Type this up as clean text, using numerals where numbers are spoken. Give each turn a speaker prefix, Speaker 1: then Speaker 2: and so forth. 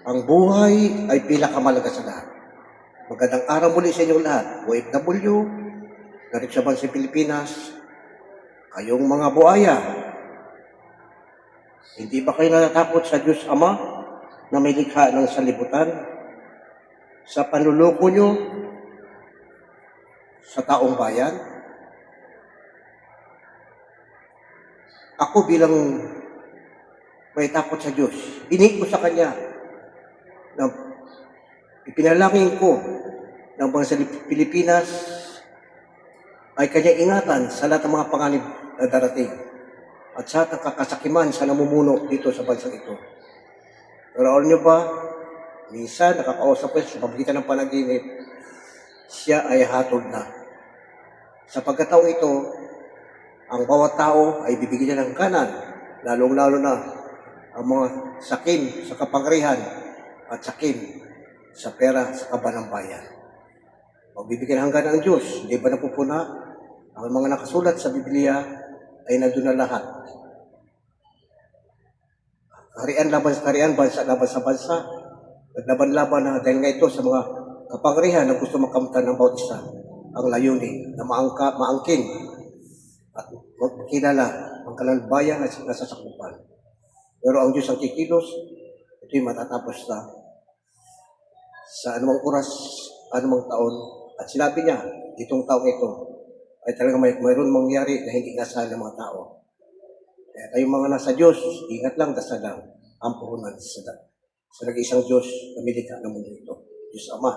Speaker 1: Ang buhay ay pinakamalaga sa lahat. Magandang araw muli sa inyong lahat, OFW, galing sa bansang Pilipinas, kayong mga buhaya. Hindi ba kayo natatakot sa Diyos Ama na may likha ng salibutan? Sa panluloko nyo sa taong bayan? Ako bilang may takot sa Diyos, hinig ko sa Kanya na ipinalangin ko ng bansang Pilipinas ay Kanya ingatan sa lahat ng mga panganib na darating at sa lahat ng kakasakiman sa namumuno dito sa bansang ito. Pero alam nyo ba, minsan nakakausap ko sa pamagitan ng panaginip, siya ay hatol na. Sa pagkataong ito, ang bawat tao ay bibigyan niya ng kanan, lalong-lalo na ang mga sakim sa kapangyarihan at sakim sa pera sa kaban ng bayan. Magbibigyan hanggan ng Diyos, hindi ba napupuna? Ang mga nakasulat sa Biblia ay nandun na lahat. Kaharian laban sa kaharian, bansa laban sa bansa, naglaban-laban na dahil nga ito sa mga kapangyarihan na gusto makamtan ng bawat isa ang layunin na maangkin at magkilala ang kalalbayan at nasasakupan. Pero ang Diyos ang kikilos, ito'y matatapos na sa anumang oras, anumang taon. At sinabi niya, itong taong ito ay talagang mayroon mangyari na hindi inasahan ng mga tao. Kaya kayong mga nasa Diyos, ingat lang, dasal lang ang puhunan sa nag-iisang Diyos na milikha ng mundo ito. Diyos Ama,